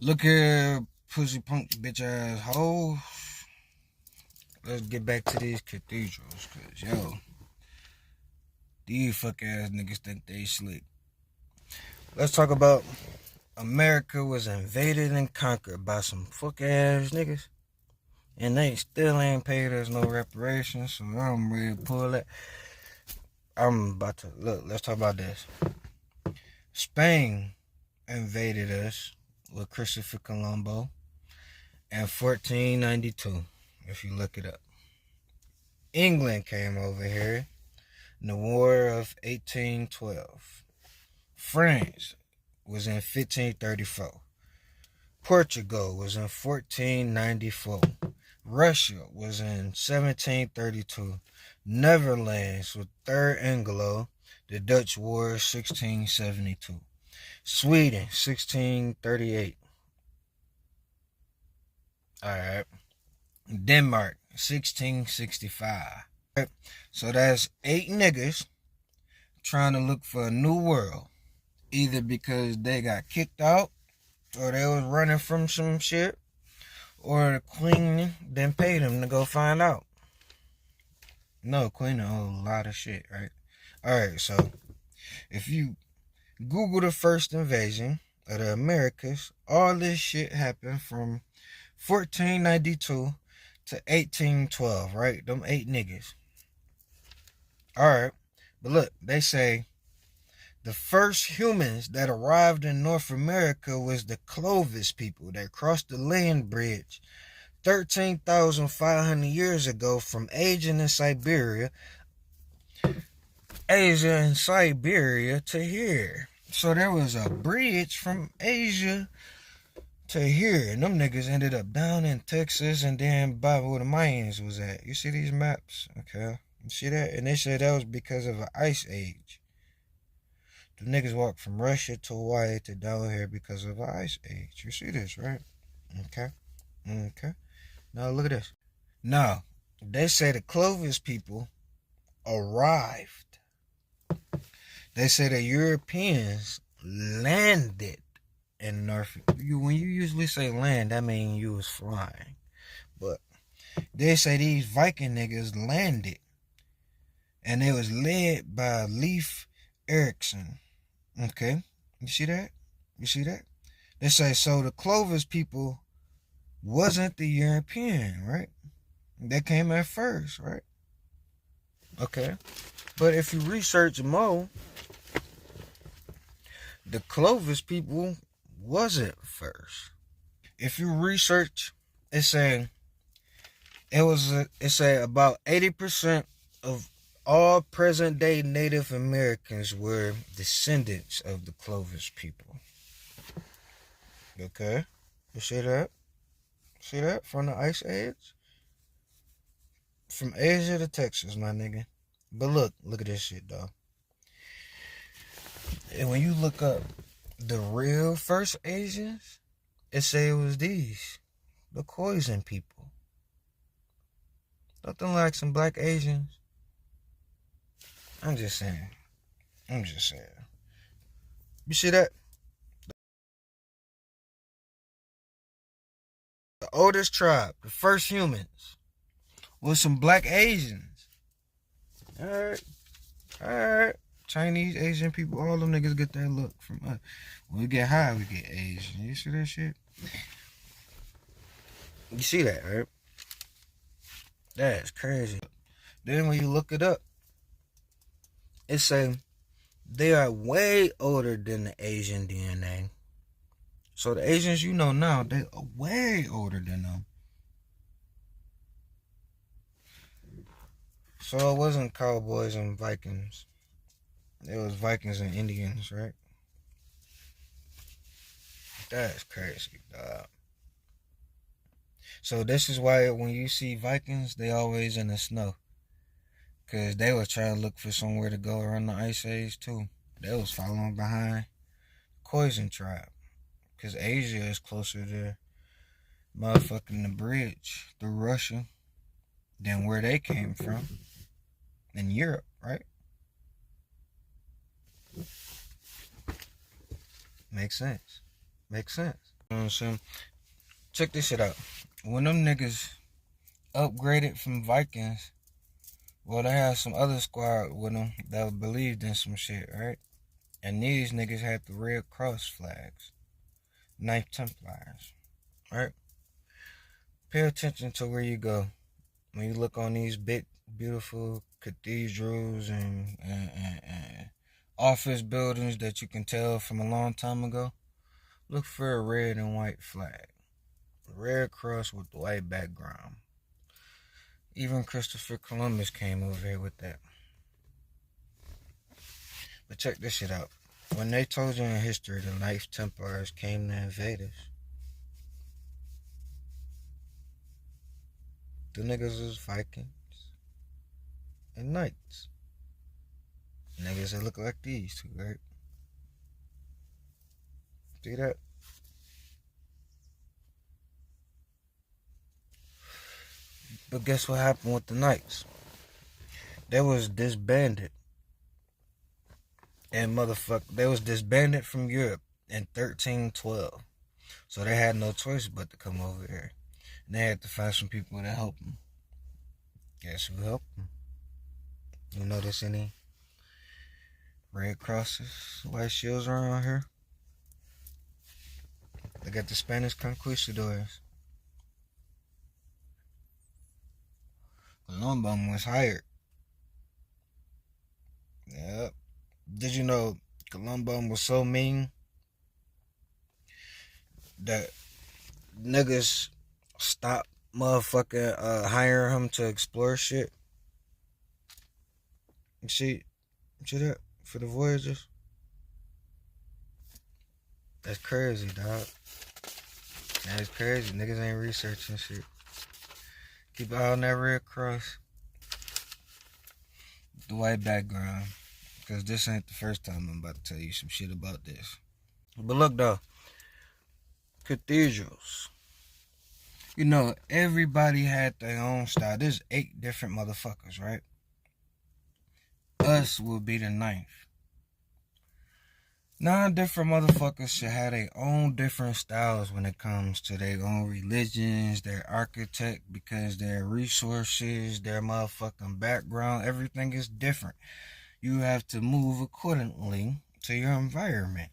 Look here, pussy punk bitch ass hoe. Let's get back to these cathedrals, cause yo, these fuck ass niggas think they slick. Let's talk about America was invaded and conquered by some fuck ass niggas. And they still ain't paid us no reparations, so I'm ready to pull that. I'm about to look, let's talk about this. Spain invaded us with Christopher Colombo in 1492, if you look it up. England came over here in the War of 1812. France was in 1534. Portugal was in 1494. Russia was in 1732. Netherlands with Third Anglo, the Dutch War 1672. Sweden 1638. Alright. Denmark 1665. So that's 8 niggas trying to look for a new world. Either because they got kicked out, or they was running from some shit, or the queen didn't pay them to go find out. No, queen owed a lot of shit, right? Alright, so if you Google the first invasion of the Americas, all this shit happened from 1492 to 1812, right? Them 8 niggas. Alright, but look, they say the first humans that arrived in North America was the Clovis people that crossed the land bridge 13,500 years ago from Asia and Siberia to here. So there was a bridge from Asia to here, and them niggas ended up down in Texas and then by where the Mayans was at. You see these maps? Okay, you see that? And they said that was because of an ice age. The niggas walked from Russia to Hawaii to down here because of an ice age. You see this, right? Okay. Now look at this. Now, they say the Clovis people arrived. They say the Europeans landed in North. When you usually say land, that means you was flying. But they say these Viking niggas landed. And it was led by Leif Erikson. Okay, you see that? They say, so the Clovis people wasn't the European, right? They came at first, right? Okay, but if you research more, the Clovis people wasn't first. If you research, it say about 80% of all present-day Native Americans were descendants of the Clovis people. Okay? You see that? See that? From the Ice Age? From Asia to Texas, my nigga. But look at this shit, dog. And when you look up the real first Asians, it say it was these. The Khoisan people. Nothing like some black Asians. I'm just saying. You see that? The oldest tribe, the first humans, was some black Asians. Alright. Chinese, Asian people, all them niggas get that look from us. When we get high, we get Asian. You see that shit? You see that, right? That's crazy. Then when you look it up, it say they are way older than the Asian DNA. So the Asians you know now, they are way older than them. So it wasn't cowboys and Vikings. It was Vikings and Indians, right? That's crazy, dog. So this is why when you see Vikings, they always in the snow. Because they were trying to look for somewhere to go around the Ice Age, too. They was following behind the Khoisan tribe. Because Asia is closer to motherfucking the bridge through Russia than where they came from. In Europe, right? Makes sense. You know what I'm saying? Check this shit out. When them niggas upgraded from Vikings, well, they had some other squad with them that believed in some shit, right? And these niggas had the Red Cross flags, Knight Templars, right? Pay attention to where you go. When you look on these big, beautiful cathedrals and office buildings that you can tell from a long time ago, look for a red and white flag. Red cross with the white background. Even Christopher Columbus came over here with that. But check this shit out. When they told you in history the Knights Templars came to invade us, the niggas was Vikings and Knights. Niggas that look like these two, right? See that? But guess what happened with the Knights? They was disbanded. And they was disbanded from Europe in 1312. So they had no choice but to come over here. And they had to find some people to help them. Guess who helped them? You notice any red crosses, white shields around here? They got the Spanish conquistadors. Columbus was hired. Yep. Did you know Columbus was so mean that niggas stopped motherfucking hiring him to explore shit? You see that for the voyages? That's crazy, dog. That's crazy. Niggas ain't researching shit. Keep it on that red cross. The white background. Because this ain't the first time I'm about to tell you some shit about this. But look though. Cathedrals. You know, everybody had their own style. There's 8 different motherfuckers, right? Us will be the 9th. 9 different motherfuckers should have their own different styles when it comes to their own religions, their architect, because their resources, their motherfucking background, everything is different. You have to move accordingly to your environment.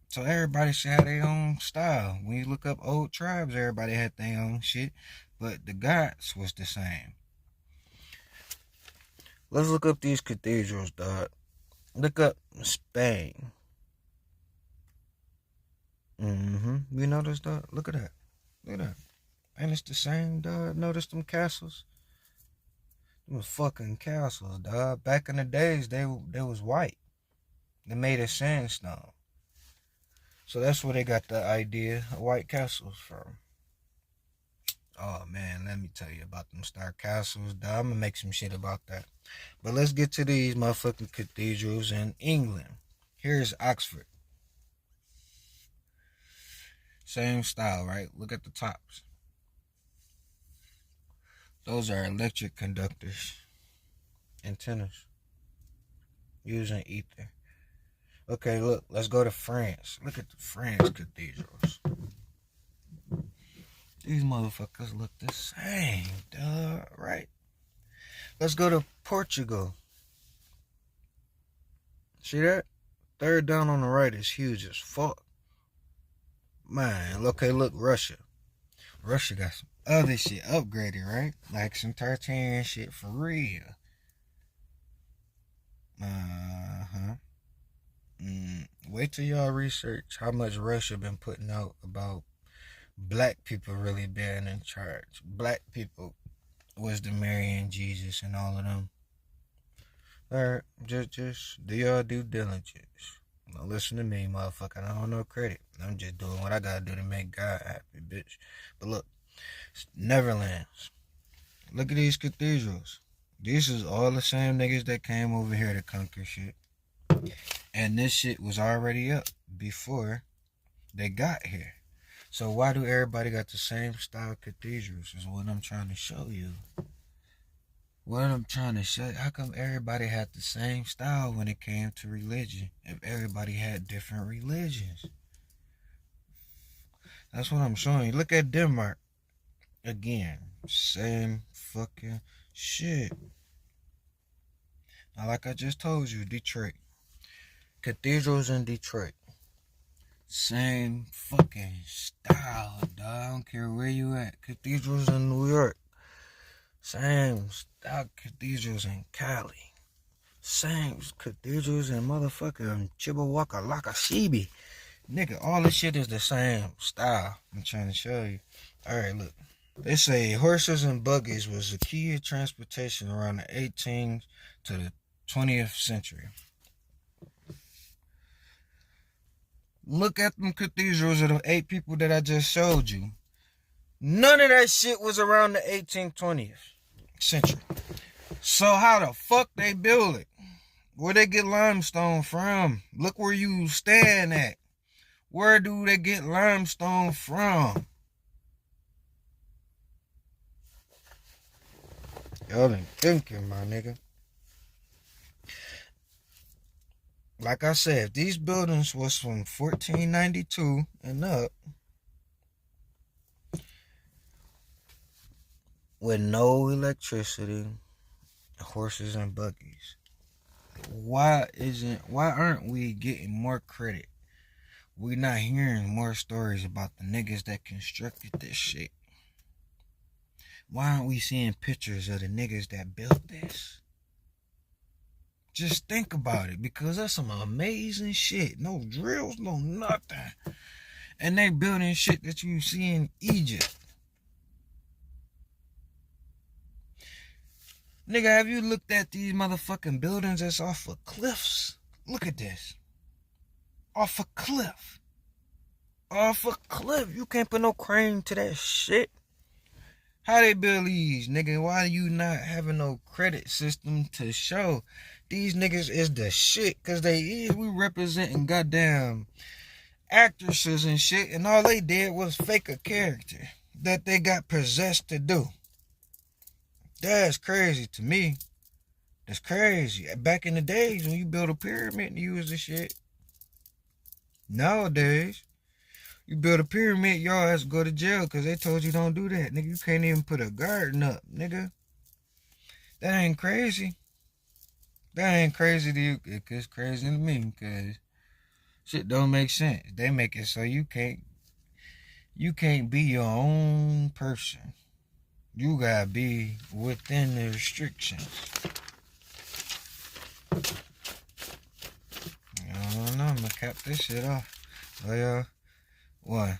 So everybody should have their own style. When you look up old tribes, everybody had their own shit, but the gods was the same. Let's look up these cathedrals, dog. Look up Spain. You notice, dog? Look at that. Look at that. Ain't it the same, dog? Notice them castles? Them was fucking castles, dog. Back in the days, they was white. They made of sandstone. So that's where they got the idea of white castles from. Oh man, let me tell you about them star castles, dog. I'm gonna make some shit about that. But let's get to these motherfucking cathedrals in England. Here's Oxford. Same style, right? Look at the tops. Those are electric conductors. Antennas. Using ether. Okay, look, let's go to France. Look at the France cathedrals. These motherfuckers look the same, dog, right? Let's go to Portugal. See that? Third down on the right is huge as fuck. Man, okay, look, Russia. Russia got some other shit upgraded, right? Like some Tartarian shit for real. Wait till y'all research how much Russia been putting out about black people really being in charge. Black people was the Mary and Jesus and all of them. Alright, just do your due diligence. Don't listen to me, motherfucker. I don't know credit. I'm just doing what I gotta do to make God happy, bitch. But look, Netherlands. Look at these cathedrals. These is all the same niggas that came over here to conquer shit. And this shit was already up before they got here. So why do everybody got the same style cathedrals is what I'm trying to show you. What I'm trying to show you, how come everybody had the same style when it came to religion if everybody had different religions? That's what I'm showing you. Look at Denmark. Again, same fucking shit. Now, like I just told you, Detroit. Cathedrals in Detroit. Same fucking style, dog. I don't care where you at. Cathedrals in New York. Same style cathedrals in Cali. Same cathedrals in motherfucking Chibawaka, Lakashibi. Nigga, all this shit is the same style. I'm trying to show you. Alright, look. They say horses and buggies was the key of transportation around the 18th to the 20th century. Look at them cathedrals of the 8 people that I just showed you. None of that shit was around the 18th, 20th century. So how the fuck they build it? Where they get limestone from? Look where you stand at. Where do they get limestone from? Y'all ain't thinking, my nigga. Like I said, if these buildings was from 1492 and up, with no electricity, horses and buggies, why aren't we getting more credit? We're not hearing more stories about the niggas that constructed this shit. Why aren't we seeing pictures of the niggas that built this? Just think about it, because that's some amazing shit. No drills, no nothing. And they building shit that you see in Egypt. Nigga, have you looked at these motherfucking buildings that's off of cliffs? Look at this. Off a cliff. Off a cliff. You can't put no crane to that shit. How they build these, nigga? Why you not having no credit system to show these niggas is the shit? Cause we representing goddamn actresses and shit, and all they did was fake a character that they got possessed to do. That's crazy to me. That's crazy. Back in the days when you build a pyramid and use the shit. Nowadays, you build a pyramid, y'all has to go to jail because they told you don't do that. Nigga, you can't even put a garden up, nigga. That ain't crazy. That ain't crazy to you. It's crazy to me because shit don't make sense. They make it so you can't be your own person. You gotta be within the restrictions. I don't know. I'm gonna cap this shit off. Oh, yeah. What?